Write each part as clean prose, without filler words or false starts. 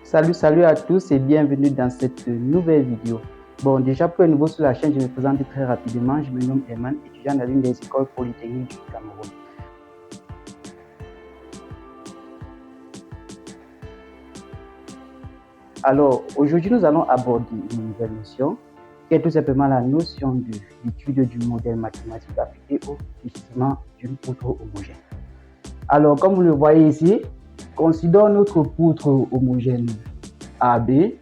Salut à tous et bienvenue dans cette nouvelle vidéo. Bon, déjà pour les nouveaux sur la chaîne, je me présente très rapidement. Je me nomme Eman, étudiant dans l'une des écoles polytechniques du Cameroun. Alors, aujourd'hui, nous allons aborder une nouvelle notion, qui est tout simplement la notion de l'étude du modèle mathématique appliqué au fléchissement d'une poutre homogène. Alors, comme vous le voyez ici, considérons notre poutre homogène AB,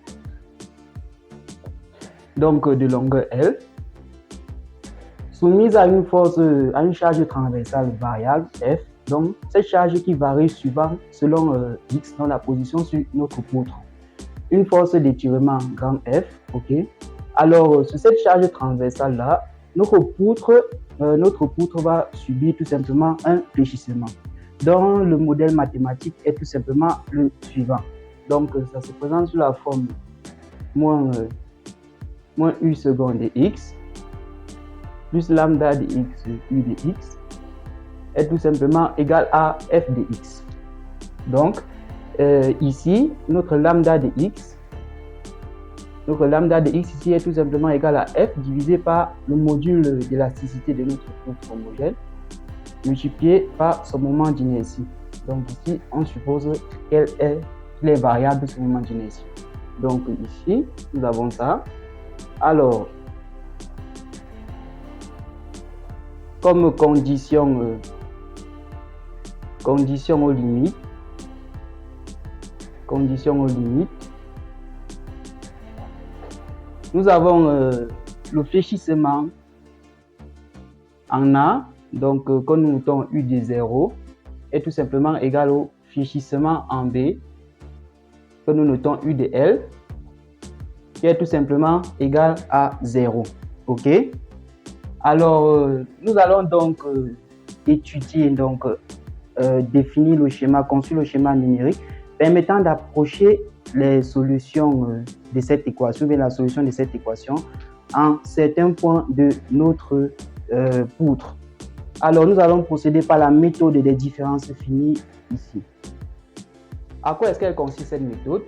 donc de longueur L, soumise à une force, à une charge transversale variable F. Donc, cette charge qui varie selon X dans la position sur notre poutre. Une force d'étirement grand F, ok. Alors, sur cette charge transversale-là, notre poutre va subir tout simplement un fléchissement. Donc, le modèle mathématique est tout simplement le suivant. Donc, ça se présente sous la forme moins U seconde de X plus lambda de X U de X est tout simplement égal à F de X. Donc, ici, notre lambda de X ici est tout simplement égal à F divisé par le module d'élasticité de notre poutre homogène multiplié par son moment d'inertie. Donc ici, on suppose qu'elle est variable ce moment d'inertie. Donc ici, nous avons ça. Alors, comme condition aux limites, nous avons le fléchissement en A, donc que nous notons U de 0, est tout simplement égal au fléchissement en B, que nous notons U de L, qui est tout simplement égal à 0. Ok? Alors, nous allons donc étudier, définir le schéma, construire le schéma numérique permettant d'approcher les solutions de cette équation, la solution de cette équation en certains points de notre poutre. Alors, nous allons procéder par la méthode des différences finies ici. À quoi est-ce qu'elle consiste cette méthode?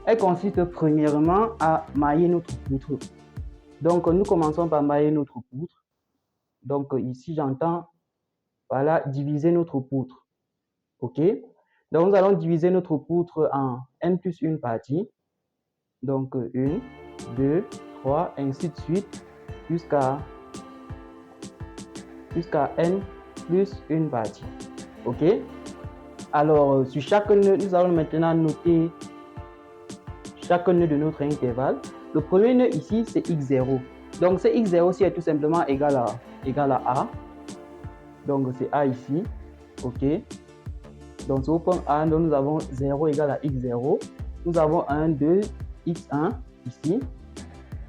Elle consiste premièrement à mailler notre poutre. Donc, nous commençons par mailler notre poutre. Donc, ici, j'entends, voilà, diviser notre poutre. OK? Donc, nous allons diviser notre poutre en n plus une partie. Donc, 1, 2, 3, ainsi de suite, jusqu'à n plus une partie. OK? Alors, sur chaque nœud, nous allons maintenant noter chaque nœud de notre intervalle. Le premier nœud ici, c'est x0. Donc, ce x0 ci est tout simplement égal à A. Donc, c'est A ici. OK? Donc, sur le point A, donc, nous avons 0 égale à x0. Nous avons 1, 2, x1 ici.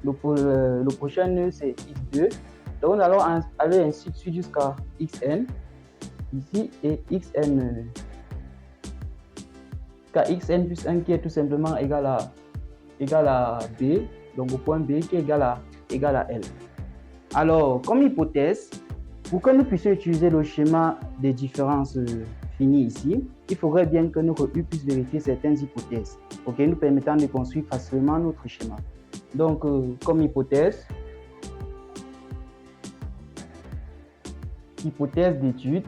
Le prochain nœud, c'est x2. Donc, nous allons aller ainsi de suite jusqu'à xn ici et xn plus 1 qui est tout simplement égal à B. Donc, au point B qui est égal à L. Alors, comme hypothèse, pour que nous puissions utiliser le schéma des différences finies ici, il faudrait bien que notre U puisse vérifier certaines hypothèses, ok, nous permettant de construire facilement notre schéma. Donc, comme hypothèse d'étude,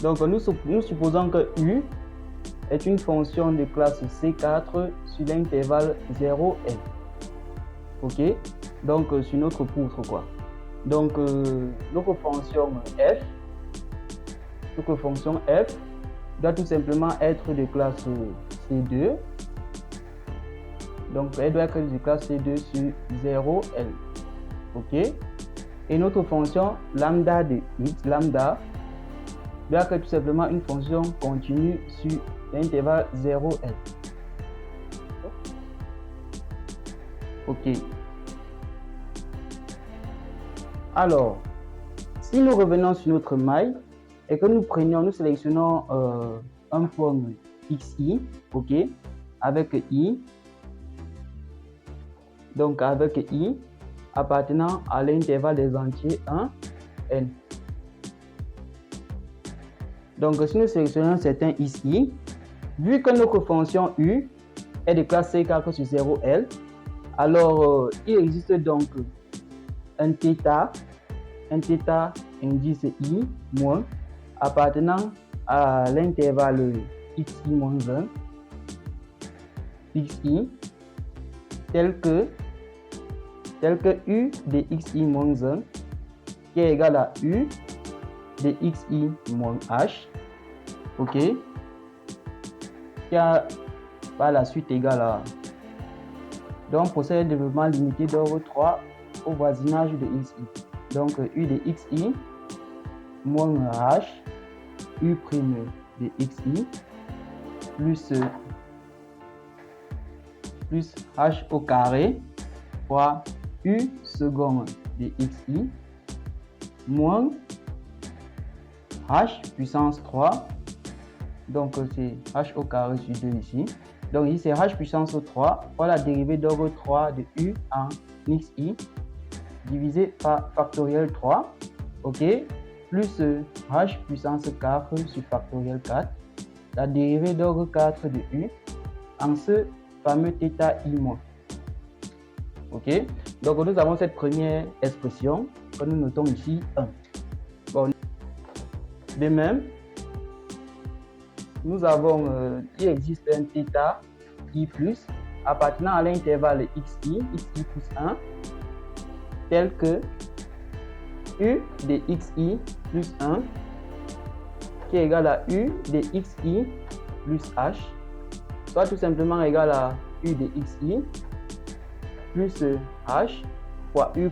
donc nous supposons que U est une fonction de classe C4 sur l'intervalle 0L. Ok, donc sur notre poutre quoi. Donc notre fonction f doit tout simplement être de classe C2. Donc elle doit être de classe C2 sur 0L. Ok, et notre fonction lambda de x, lambda, doit être tout simplement une fonction continue sur l'intervalle 0L. Ok. Alors, si nous revenons sur notre maille et que nous sélectionnons un forme xi, ok, avec i, donc avec i appartenant à l'intervalle des entiers 1, n. Donc, si nous sélectionnons certains ici, vu que notre fonction u est de classe C4 sur 0L, alors il existe donc un θ indice i moins appartenant à l'intervalle xi-1 xi tel que u de xi-1 qui est égal à u de xi-h, ok, qui a par la suite égal à, donc procède un développement limité d'ordre 3 au voisinage de xi, donc u de xi moins h u' de xi plus h au carré fois u second de xi moins h puissance 3, donc c'est h au carré sur 2 ici, donc ici c'est h puissance 3 fois la dérivée d'ordre 3 de u en xi divisé par factoriel 3, ok, plus h puissance 4 sur factoriel 4, la dérivée d'ordre 4 de u en ce fameux θi-. Ok, donc nous avons cette première expression que nous notons ici 1. Bon, de même, nous avons, il existe un θi plus appartenant à l'intervalle xi plus 1, tel que u de xi plus 1 qui est égal à u de xi plus h, soit tout simplement égal à u de xi plus h fois u'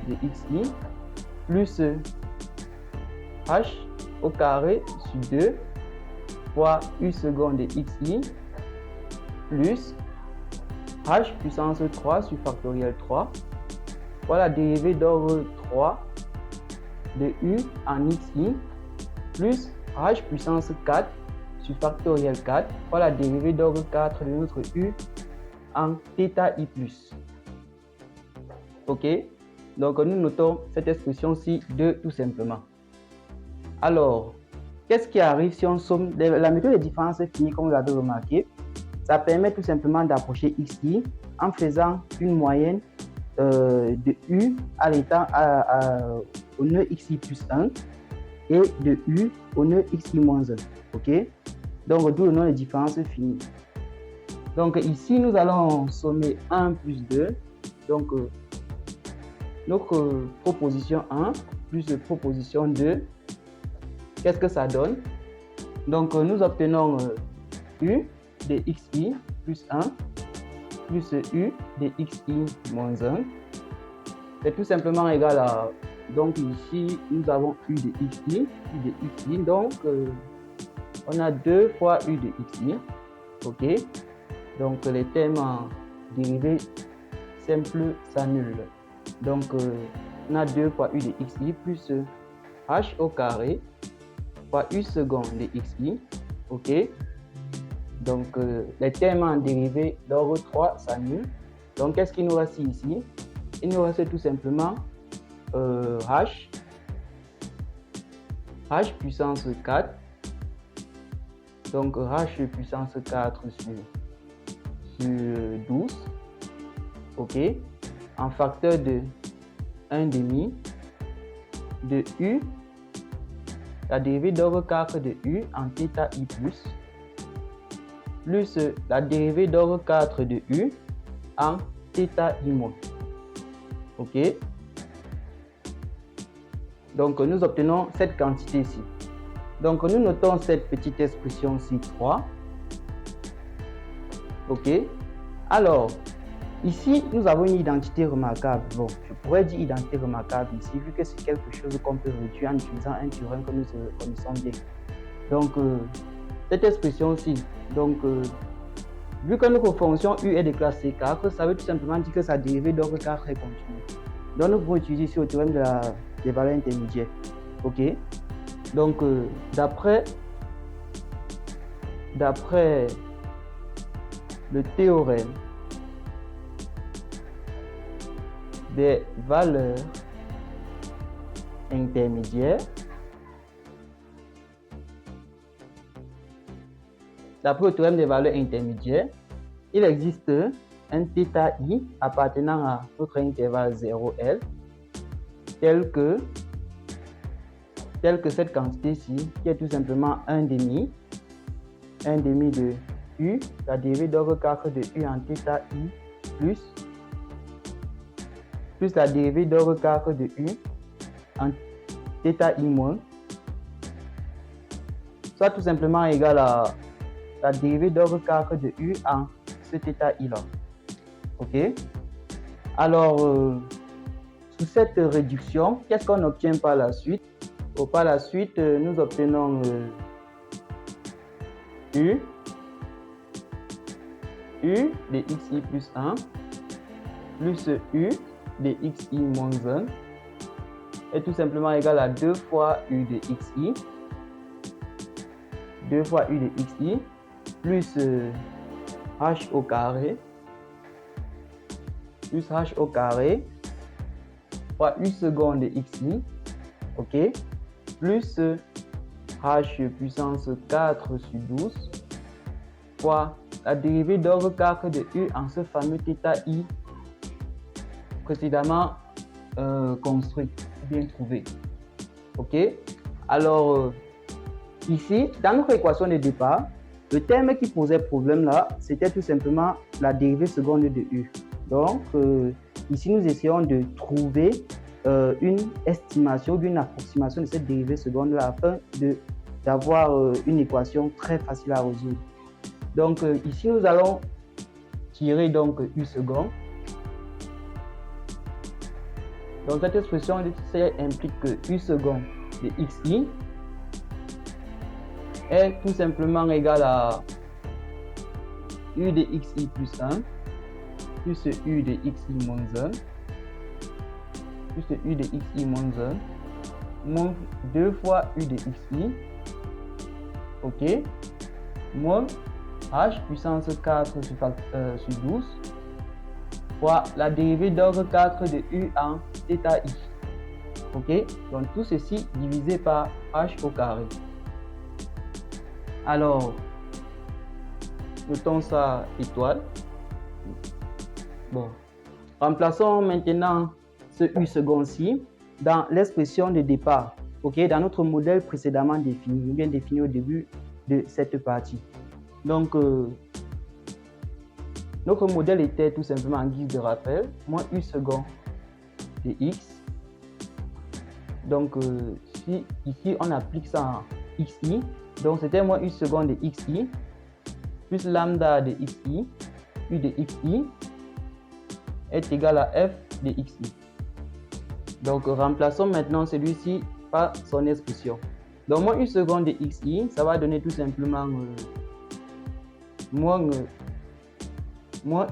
de xi plus h au carré sur 2 fois u second de xi plus h puissance 3 sur factoriel 3 fois la dérivée d'ordre 3 de u en xi plus h puissance 4 sur factoriel 4 fois la dérivée d'ordre 4 de notre u en θi plus. Ok, donc nous notons cette expression-ci 2 tout simplement. Alors, qu'est-ce qui arrive si on somme? La méthode de différence finie, comme vous l'avez remarqué, ça permet tout simplement d'approcher xi en faisant une moyenne de u à l'état au nœud xi plus 1 et de u au nœud xi moins 1. Ok, donc d'où le nom de différence finie. Donc ici nous allons sommer 1 plus 2, donc notre proposition 1 plus proposition 2, qu'est-ce que ça donne? Donc nous obtenons u de xi plus 1 plus u de xi moins 1, c'est tout simplement égal à, donc ici nous avons u de xi, donc on a 2 fois u de xi, ok, donc les termes en dérivée simple s'annulent, donc on a 2 fois u de xi plus h au carré fois u second de xi, ok, donc les termes en dérivée d'ordre 3 s'annulent, donc qu'est-ce qu'il nous reste ici? Il nous reste tout simplement h puissance 4, donc h puissance 4 sur 12, ok, en facteur de 1,5 de u, la dérivée d'ordre 4 de u en θi plus la dérivée d'ordre 4 de u en θi moins. Ok, donc nous obtenons cette quantité ici. Donc nous notons cette petite expression-ci 3. Ok, alors ici nous avons une identité remarquable. Bon, je pourrais dire identité remarquable ici vu que c'est quelque chose qu'on peut réduire en utilisant un théorème que nous connaissons bien. Donc cette expression-ci, donc vu que notre fonction u est de classe C4, ça veut tout simplement dire que sa dérivée d'ordre 4 est continue. Donc nous pouvons utiliser ici le théorème des valeurs intermédiaires. Ok, donc d'après le théorème des valeurs intermédiaires, d'après le théorème des valeurs intermédiaires, il existe un θi appartenant à notre intervalle 0L tel que cette quantité-ci, qui est tout simplement 1 demi de U, la dérivée d'ordre 4 de U en θi plus la dérivée d'ordre 4 de U en θi moins, soit tout simplement égal à la dérivée d'ordre 4 de U en ce θi là. Ok? Alors, sous cette réduction, qu'est-ce qu'on obtient par la suite? Par la suite, nous obtenons U de xi plus 1 plus U de xi moins 1 est tout simplement égal à 2 fois U de xi, 2 fois U de xi plus h au carré fois U seconde de xi, ok, plus h puissance 4 sur 12 fois la dérivée d'ordre 4 de U en ce fameux θi précédemment construit, bien trouvé. Ok, alors ici, dans notre équation de départ, le terme qui posait problème là, c'était tout simplement la dérivée seconde de U. Donc, ici, nous essayons de trouver une estimation, d'une approximation de cette dérivée seconde là afin d'avoir une équation très facile à résoudre. Donc, ici, nous allons tirer donc U second. Donc, cette expression implique que U second de xi est tout simplement égal à U de xi plus 1 plus U de xi moins 1 plus U de xi moins 1 moins 2 fois U de xi, ok, moins h puissance 4 sur 12 fois la dérivée d'ordre 4 de U en θi. Ok, donc tout ceci divisé par h au carré. Alors, notons ça étoile. Bon, remplaçons maintenant ce U second-ci dans l'expression de départ. Ok, dans notre modèle précédemment défini, bien défini au début de cette partie. Donc, notre modèle était tout simplement en guise de rappel, moins U second de x. Donc, si ici on applique ça en xi, donc c'était moins U second de xi plus lambda de xi, U de xi est égal à f de xi. Donc, remplaçons maintenant celui-ci par son expression. Donc, moins U second de xi, ça va donner tout simplement moins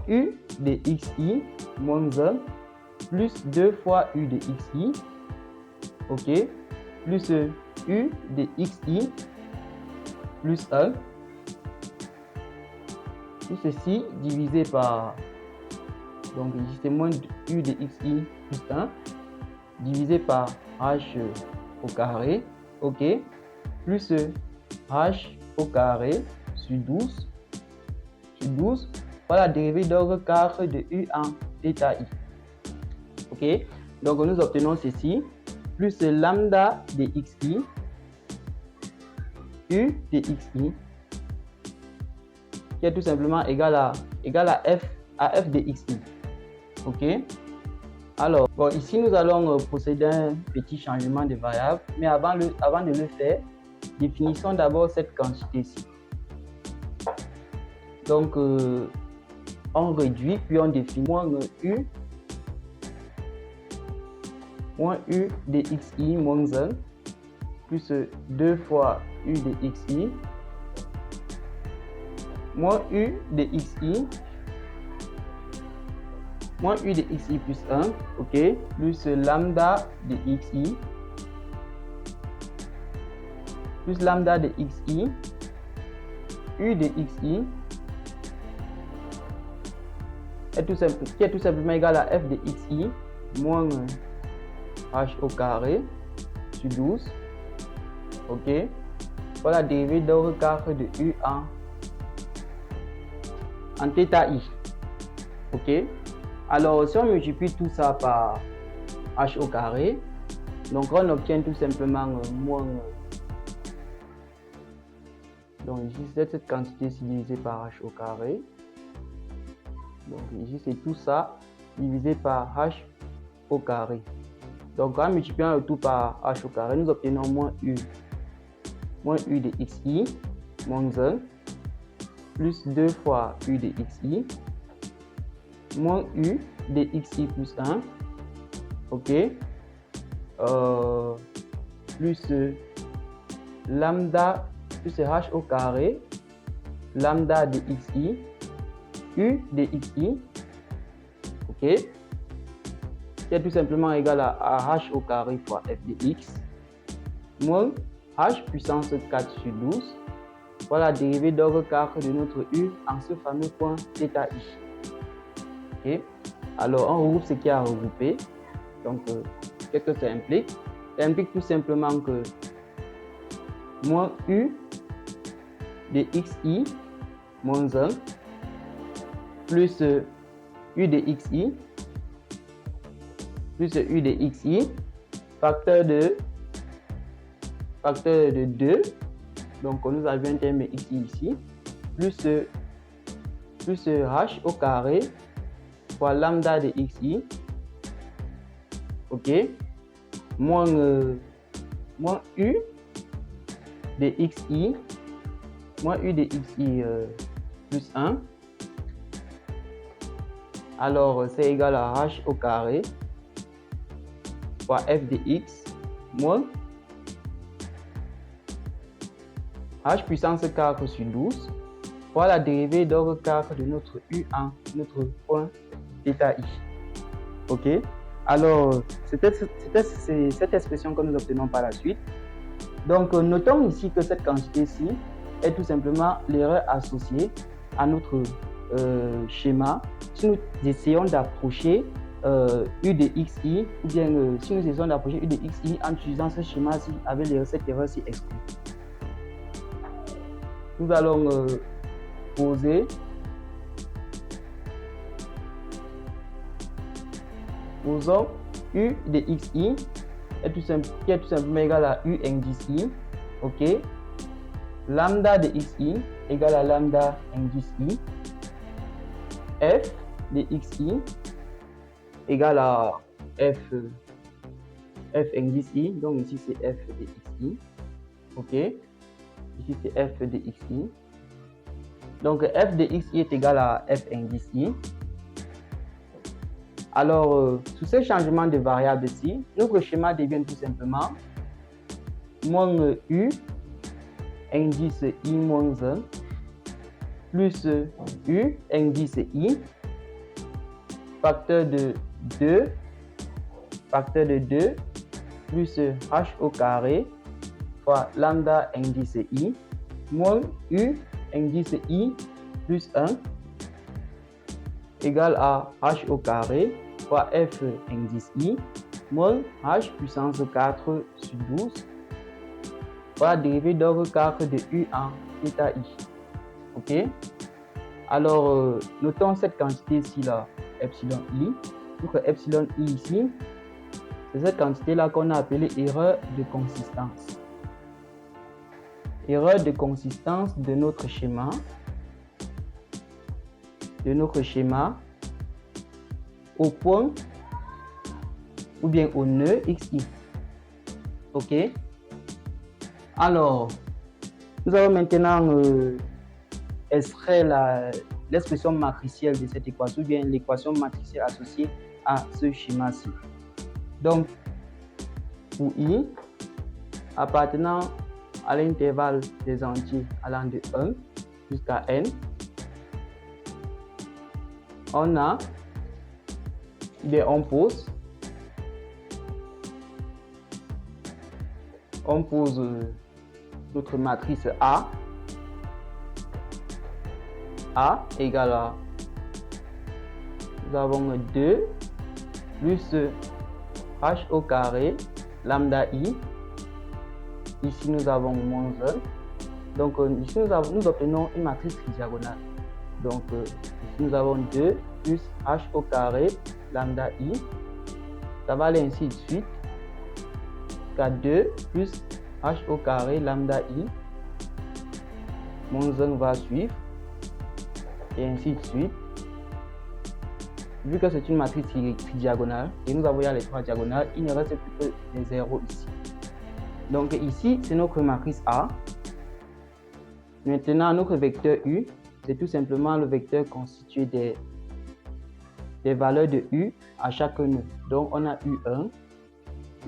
U de xi moins 1 plus 2 fois U de xi, ok, plus U de xi plus 1, tout ceci divisé par, donc ici c'est moins U de xi plus 1 divisé par h au carré, ok, plus h au carré sur 12 par la dérivée d'ordre 4 de U en θi. Ok, donc nous obtenons ceci plus lambda de xi, U de xi, qui est tout simplement égal à f de xi. Ok, alors bon, ici nous allons procéder à un petit changement de variable, mais avant de le faire, définissons d'abord cette quantité-ci. Donc, on réduit, puis on définit moins U de xi moins 1 plus 2 fois U de xi moins U de xi plus 1, ok, plus lambda de xi plus lambda de xi, U de xi qui est tout simplement égal à f de xi moins h au carré sur 12, ok, voilà la dérivée d'ordre 4 de U en en θ I. Ok? Alors, si on multiplie tout ça par h au carré, donc on obtient tout simplement moins. Donc ici, c'est cette quantité-ci divisée par h au carré. Donc ici, c'est tout ça divisé par h au carré. Donc en multipliant le tout par h au carré, nous obtenons moins u de xi moins 1 plus 2 fois u de xi moins u de xi plus 1, ok, plus lambda plus h au carré, lambda de xi, u de xi, ok, qui est tout simplement égal à h au carré fois f de x, moins h puissance 4 sur 12, fois la dérivée d'ordre 4 de notre u en ce fameux point θ I. Okay. Alors, on regroupe ce qui a regroupé. Donc, qu'est-ce que ça implique? Ça implique tout simplement que moins u de xi moins 1 plus u de xi plus u de xi facteur de 2. Donc, nous avions un terme xi ici plus h au carré fois lambda de xi, ok, moins u de xi plus 1. Alors c'est égal à h au carré fois f de x moins h puissance 4 sur 12 fois la dérivée d'ordre 4 de notre u en notre point θ I. Ok, alors c'était cette expression que nous obtenons par la suite. Donc notons ici que cette quantité-ci est tout simplement l'erreur associée à notre schéma si nous essayons d'approcher u de xi, ou bien si nous essayons d'approcher u de xi en utilisant ce schéma-ci avec cette erreur-ci exclue. Nous allons posons u de xi qui est tout simplement égal à u indice i, ok, lambda de xi égal à lambda indice i, f de xi égal à f indice i, donc ici c'est f de xi, ok, ici c'est f de xi, donc f de xi est égal à f indice i. Alors, sous ce changement de variable ici, notre schéma devient tout simplement moins u indice i moins 1 plus u indice i facteur de 2 plus h au carré fois lambda indice i moins u indice i plus 1 égale à h au carré fois f indice i moins h puissance 4 sur 12 fois la dérivée d'ordre 4 de u en θ I. Ok, alors notons cette quantité ici là, epsilon i. Donc epsilon i ici, c'est cette quantité là qu'on a appelée erreur de consistance. Erreur de consistance de notre schéma au point ou bien au nœud xi. Ok, alors nous allons maintenant extraire l'expression matricielle de cette équation, ou bien l'équation matricielle associée à ce schéma-ci. Donc pour i appartenant à l'intervalle des entiers allant de 1 jusqu'à n, on pose notre matrice A égale à, nous avons 2 plus h au carré lambda i, ici nous avons moins 1, donc ici nous obtenons une matrice tridiagonale. Donc, ici, nous avons 2 plus h au carré lambda i. Ça va aller ainsi de suite. Jusqu'à 2 plus h au carré lambda i. Moins 1 va suivre. Et ainsi de suite. Vu que c'est une matrice tridiagonale et nous avons les 3 diagonales, il ne reste plus que des zéros ici. Donc ici, c'est notre matrice A. Maintenant, notre vecteur U, c'est tout simplement le vecteur constitué des valeurs de U à chaque nœud. Donc on a U1,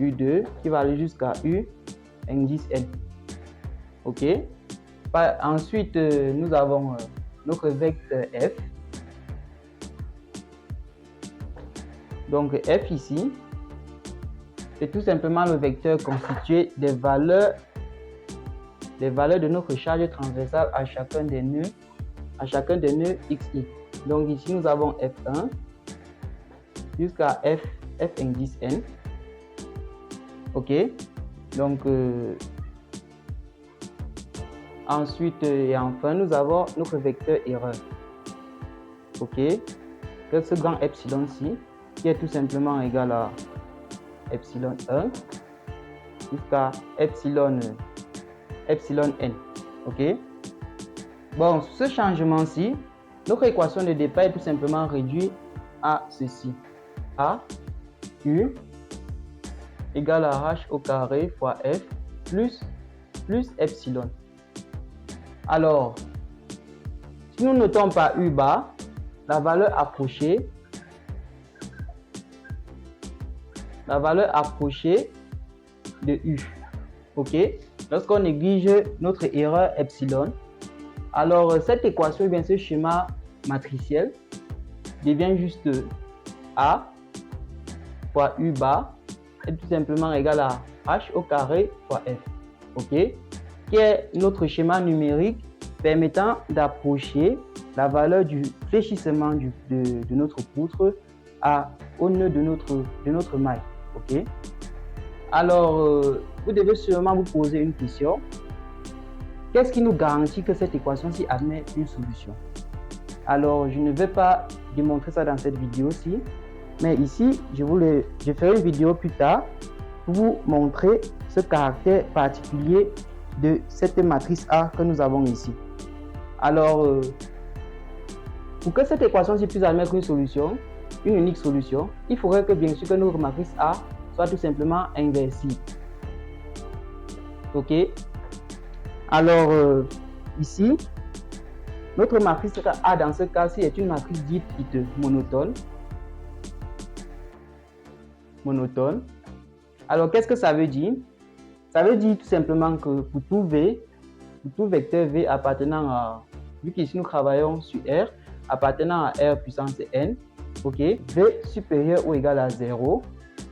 U2 qui va aller jusqu'à U indice N. Ok. Ensuite, nous avons notre vecteur F. Donc F ici, c'est tout simplement le vecteur constitué des valeurs de notre charge transversale à chacun des nœuds XI. Donc ici nous avons F1 jusqu'à F indice N. Ok. Donc ensuite et enfin nous avons notre vecteur erreur. Ok. Que ce grand epsilon-ci qui est tout simplement égal à epsilon 1 jusqu'à epsilon n. Ok. Bon, ce changement-ci, notre équation de départ est tout simplement réduite à ceci. A U égale à h au carré fois f plus epsilon. Alors, si nous notons par U bar, la valeur approchée de U. Ok. Lorsqu'on néglige notre erreur epsilon, alors cette équation, bien ce schéma matriciel devient juste A fois U bar est tout simplement égal à h au carré fois f. Ok. Qui est notre schéma numérique permettant d'approcher la valeur du fléchissement de notre poutre au nœud de notre maille. Ok. Alors, vous devez sûrement vous poser une question. Qu'est-ce qui nous garantit que cette équation-ci admet une solution? Alors, je ne vais pas démontrer ça dans cette vidéo-ci, mais ici, je ferai une vidéo plus tard pour vous montrer ce caractère particulier de cette matrice A que nous avons ici. Alors, pour que cette équation-ci puisse admettre une solution, une unique solution, il faudrait que bien sûr que notre matrice A soit tout simplement inversible. Ok. Alors ici, notre matrice A dans ce cas-ci est une matrice dite monotone. Alors qu'est-ce que ça veut dire? Ça veut dire tout simplement que pour tout vecteur V appartenant à, vu qu'ici nous travaillons sur R, appartenant à R puissance n, ok, V supérieur ou égal à 0,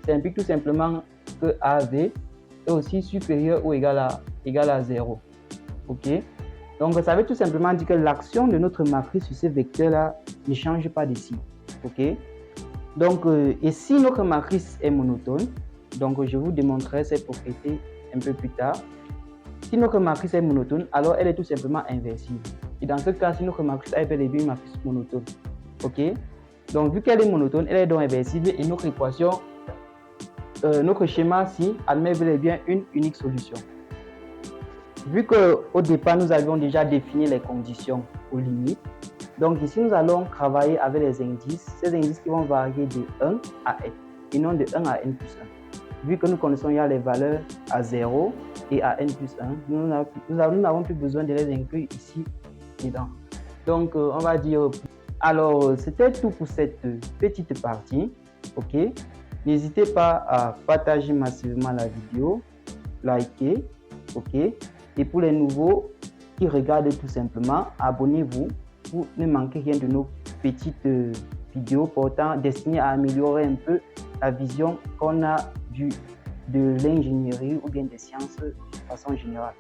ça implique tout simplement que AV est aussi supérieur ou égal à 0. Ok. Donc ça veut tout simplement dire que l'action de notre matrice sur ce vecteur-là ne change pas d'ici. Ok. Donc, et si notre matrice est monotone, donc je vous démontrerai cette propriété un peu plus tard. Si notre matrice est monotone, alors elle est tout simplement inversible. Et dans ce cas, si notre matrice A est bel et bien une matrice monotone. Ok. Donc, vu qu'elle est monotone, elle est donc inversible et notre équation, notre schéma-ci admet bel et bien une unique solution. Vu qu'au départ, nous avions déjà défini les conditions aux limites, donc ici, nous allons travailler avec les indices, ces indices qui vont varier de 1 à n, et non de 1 à n plus 1. Vu que nous connaissons il y a les valeurs à 0 et à n plus 1, nous n'avons plus besoin de les inclure ici dedans. Donc, on va dire, alors, c'était tout pour cette petite partie. Ok. N'hésitez pas à partager massivement la vidéo, liker, ok. Et pour les nouveaux qui regardent tout simplement, abonnez-vous pour ne manquer rien de nos petites vidéos portant destinées à améliorer un peu la vision qu'on a de l'ingénierie ou bien des sciences de façon générale.